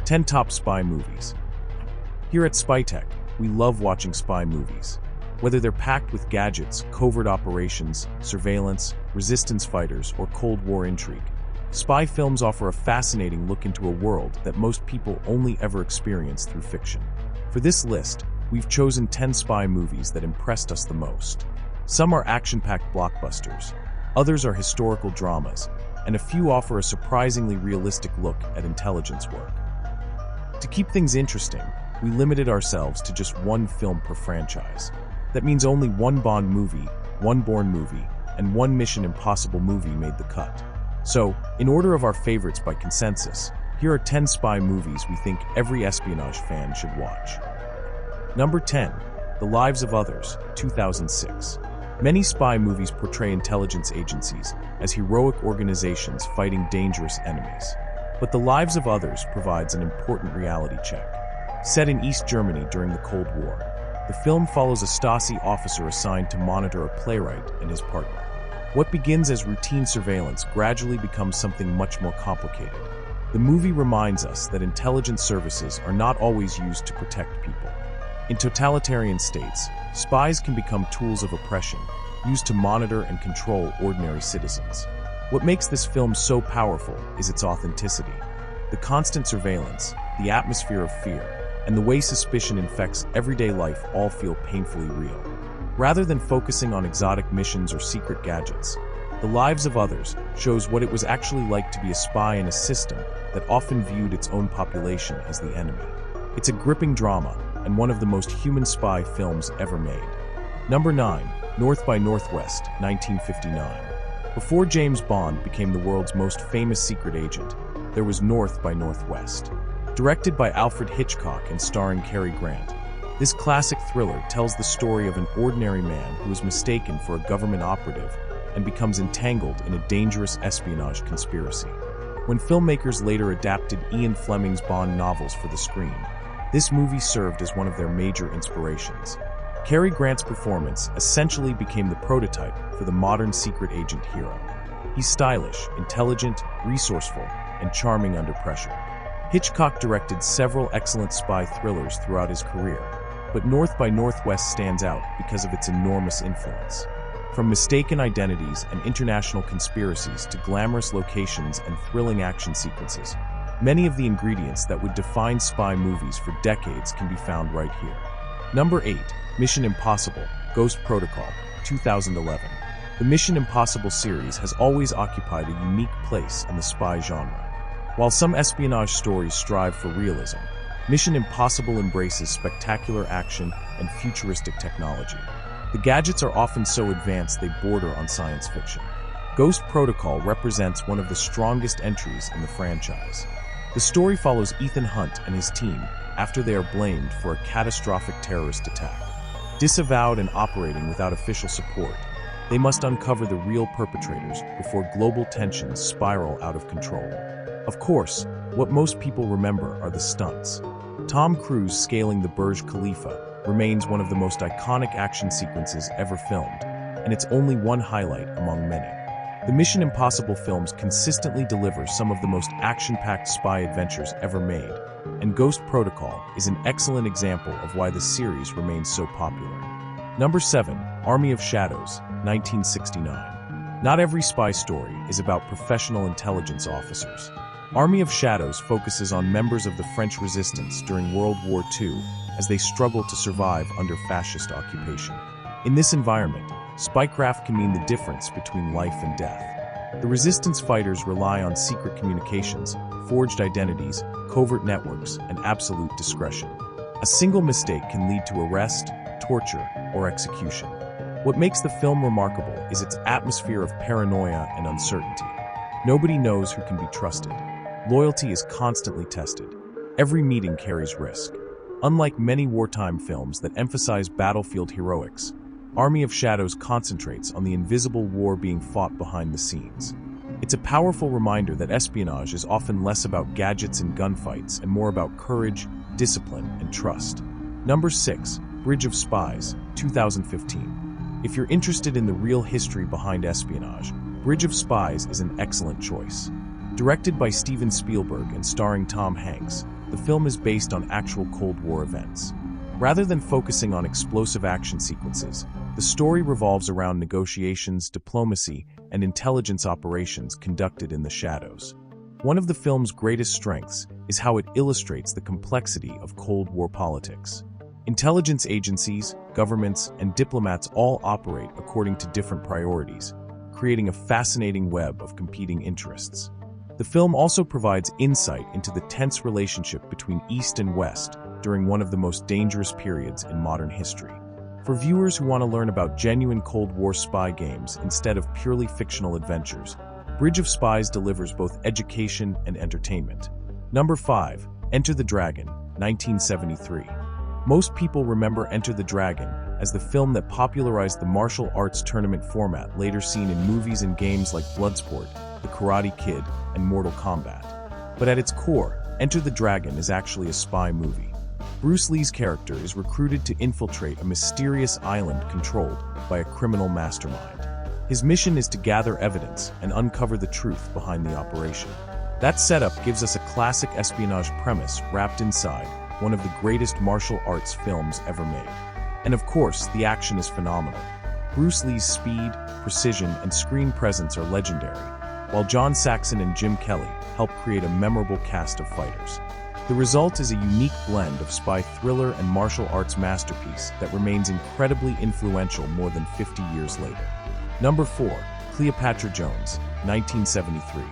10 Top Spy Movies. Here at Spytech, we love watching spy movies. Whether they're packed with gadgets, covert operations, surveillance, resistance fighters, or Cold War intrigue, spy films offer a fascinating look into a world that most people only ever experience through fiction. For this list, we've chosen 10 spy movies that impressed us the most. Some are action-packed blockbusters, others are historical dramas, and a few offer a surprisingly realistic look at intelligence work. To keep things interesting, we limited ourselves to just one film per franchise. That means only one Bond movie, one Bourne movie, and one Mission Impossible movie made the cut. So, in order of our favorites by consensus, here are 10 spy movies we think every espionage fan should watch. Number 10. The Lives of Others, 2006. Many spy movies portray intelligence agencies as heroic organizations fighting dangerous enemies. But The Lives of Others provides an important reality check. Set in East Germany during the Cold War, the film follows a Stasi officer assigned to monitor a playwright and his partner. What begins as routine surveillance gradually becomes something much more complicated. The movie reminds us that intelligence services are not always used to protect people. In totalitarian states, spies can become tools of oppression, used to monitor and control ordinary citizens. What makes this film so powerful is its authenticity. The constant surveillance, the atmosphere of fear, and the way suspicion infects everyday life all feel painfully real. Rather than focusing on exotic missions or secret gadgets, The Lives of Others shows what it was actually like to be a spy in a system that often viewed its own population as the enemy. It's a gripping drama and one of the most human spy films ever made. Number 9. North by Northwest, 1959. Before James Bond became the world's most famous secret agent, there was North by Northwest. Directed by Alfred Hitchcock and starring Cary Grant, this classic thriller tells the story of an ordinary man who is mistaken for a government operative and becomes entangled in a dangerous espionage conspiracy. When filmmakers later adapted Ian Fleming's Bond novels for the screen, this movie served as one of their major inspirations. Cary Grant's performance essentially became the prototype for the modern secret agent hero. He's stylish, intelligent, resourceful, and charming under pressure. Hitchcock directed several excellent spy thrillers throughout his career, but North by Northwest stands out because of its enormous influence. From mistaken identities and international conspiracies to glamorous locations and thrilling action sequences, many of the ingredients that would define spy movies for decades can be found right here. Number 8. Mission Impossible, Ghost Protocol, 2011. The Mission Impossible series has always occupied a unique place in the spy genre. While some espionage stories strive for realism, Mission Impossible embraces spectacular action and futuristic technology. The gadgets are often so advanced they border on science fiction. Ghost Protocol represents one of the strongest entries in the franchise. The story follows Ethan Hunt and his team after they are blamed for a catastrophic terrorist attack. Disavowed and operating without official support, they must uncover the real perpetrators before global tensions spiral out of control. Of course, what most people remember are the stunts. Tom Cruise scaling the Burj Khalifa remains one of the most iconic action sequences ever filmed, and it's only one highlight among many. The Mission Impossible films consistently deliver some of the most action-packed spy adventures ever made, and Ghost Protocol is an excellent example of why the series remains so popular. Number 7. Army of Shadows, 1969. Not every spy story is about professional intelligence officers. Army of Shadows focuses on members of the French resistance during World War II as they struggle to survive under fascist occupation. In this environment, spycraft can mean the difference between life and death. The resistance fighters rely on secret communications, forged identities, covert networks, and absolute discretion. A single mistake can lead to arrest, torture, or execution. What makes the film remarkable is its atmosphere of paranoia and uncertainty. Nobody knows who can be trusted. Loyalty is constantly tested. Every meeting carries risk. Unlike many wartime films that emphasize battlefield heroics, Army of Shadows concentrates on the invisible war being fought behind the scenes. It's a powerful reminder that espionage is often less about gadgets and gunfights and more about courage, discipline, and trust. Number 6. Bridge of Spies, 2015. If you're interested in the real history behind espionage, Bridge of Spies is an excellent choice. Directed by Steven Spielberg and starring Tom Hanks, the film is based on actual Cold War events. Rather than focusing on explosive action sequences, the story revolves around negotiations, diplomacy, and intelligence operations conducted in the shadows. One of the film's greatest strengths is how it illustrates the complexity of Cold War politics. Intelligence agencies, governments, and diplomats all operate according to different priorities, creating a fascinating web of competing interests. The film also provides insight into the tense relationship between East and West during one of the most dangerous periods in modern history. For viewers who want to learn about genuine Cold War spy games instead of purely fictional adventures, Bridge of Spies delivers both education and entertainment. Number 5. Enter the Dragon, 1973. Most people remember Enter the Dragon as the film that popularized the martial arts tournament format later seen in movies and games like Bloodsport, The Karate Kid, and Mortal Kombat. But at its core, Enter the Dragon is actually a spy movie. Bruce Lee's character is recruited to infiltrate a mysterious island controlled by a criminal mastermind. His mission is to gather evidence and uncover the truth behind the operation. That setup gives us a classic espionage premise wrapped inside one of the greatest martial arts films ever made. And of course, the action is phenomenal. Bruce Lee's speed, precision, and screen presence are legendary, while John Saxon and Jim Kelly help create a memorable cast of fighters. The result is a unique blend of spy thriller and martial arts masterpiece that remains incredibly influential more than 50 years later. Number 4. Cleopatra Jones, 1973.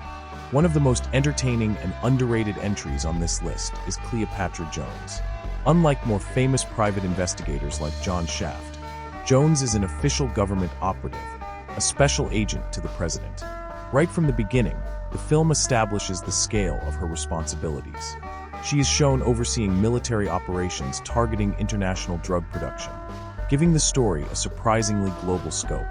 One of the most entertaining and underrated entries on this list is Cleopatra Jones. Unlike more famous private investigators like John Shaft, Jones is an official government operative, a special agent to the president. Right from the beginning, the film establishes the scale of her responsibilities. She is shown overseeing military operations targeting international drug production, giving the story a surprisingly global scope.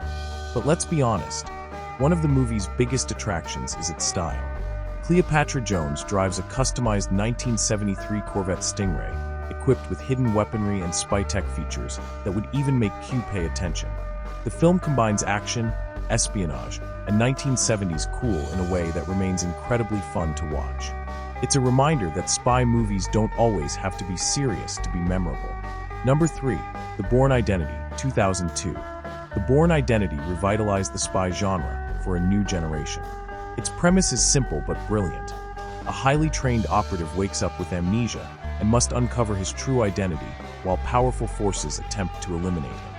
But let's be honest, one of the movie's biggest attractions is its style. Cleopatra Jones drives a customized 1973 Corvette Stingray, equipped with hidden weaponry and Spytech features that would even make Q pay attention. The film combines action, espionage, and 1970s cool in a way that remains incredibly fun to watch. It's a reminder that spy movies don't always have to be serious to be memorable. Number 3. The Bourne Identity, 2002. The Bourne Identity revitalized the spy genre for a new generation. Its premise is simple but brilliant. A highly trained operative wakes up with amnesia and must uncover his true identity while powerful forces attempt to eliminate him.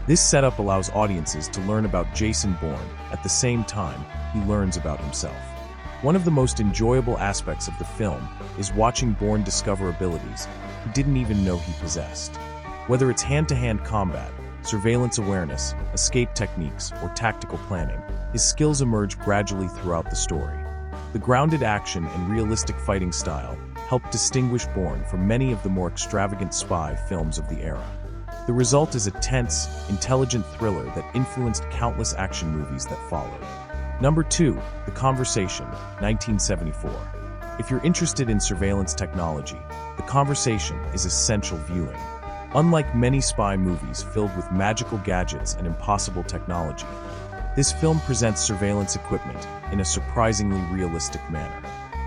This setup allows audiences to learn about Jason Bourne at the same time he learns about himself. One of the most enjoyable aspects of the film is watching Bourne discover abilities he didn't even know he possessed. Whether it's hand-to-hand combat, surveillance awareness, escape techniques, or tactical planning, his skills emerge gradually throughout the story. The grounded action and realistic fighting style help distinguish Bourne from many of the more extravagant spy films of the era. The result is a tense, intelligent thriller that influenced countless action movies that followed. Number 2. The Conversation, 1974. If you're interested in surveillance technology, The Conversation is essential viewing. Unlike many spy movies filled with magical gadgets and impossible technology, this film presents surveillance equipment in a surprisingly realistic manner.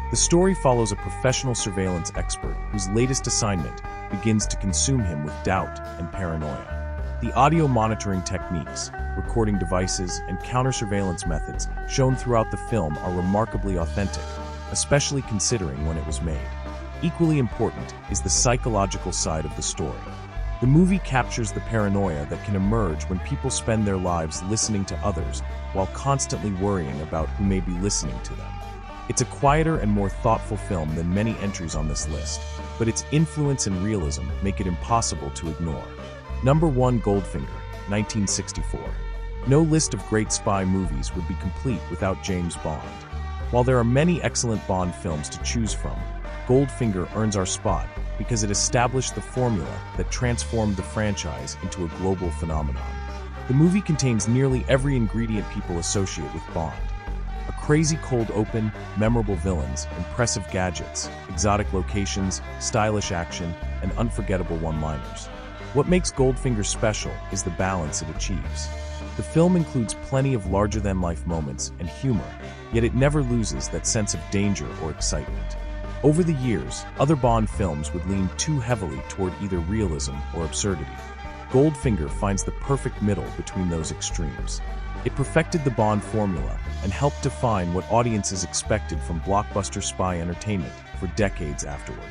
The story follows a professional surveillance expert whose latest assignment begins to consume him with doubt and paranoia. The audio monitoring techniques, recording devices, and counter-surveillance methods shown throughout the film are remarkably authentic, especially considering when it was made. Equally important is the psychological side of the story. The movie captures the paranoia that can emerge when people spend their lives listening to others while constantly worrying about who may be listening to them. It's a quieter and more thoughtful film than many entries on this list, but its influence and realism make it impossible to ignore. Number 1. Goldfinger, 1964. No list of great spy movies would be complete without James Bond. While there are many excellent Bond films to choose from, Goldfinger earns our spot because it established the formula that transformed the franchise into a global phenomenon. The movie contains nearly every ingredient people associate with Bond. A crazy cold open, memorable villains, impressive gadgets, exotic locations, stylish action, and unforgettable one-liners. What makes Goldfinger special is the balance it achieves. The film includes plenty of larger-than-life moments and humor, yet it never loses that sense of danger or excitement. Over the years, other Bond films would lean too heavily toward either realism or absurdity. Goldfinger finds the perfect middle between those extremes. It perfected the Bond formula and helped define what audiences expected from blockbuster spy entertainment for decades afterward.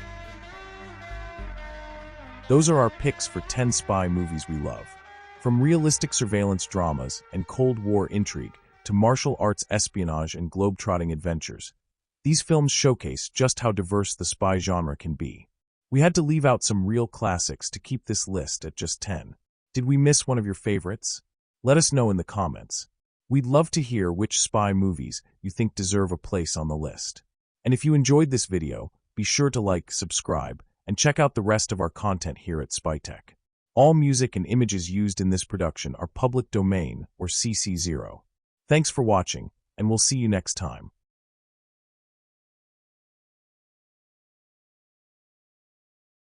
Those are our picks for 10 spy movies we love. From realistic surveillance dramas and Cold War intrigue to martial arts espionage and globe-trotting adventures, these films showcase just how diverse the spy genre can be. We had to leave out some real classics to keep this list at just 10. Did we miss one of your favorites? Let us know in the comments. We'd love to hear which spy movies you think deserve a place on the list. And if you enjoyed this video, be sure to like, subscribe, and check out the rest of our content here at Spytech. All music and images used in this production are public domain or CC0. Thanks for watching, and we'll see you next time.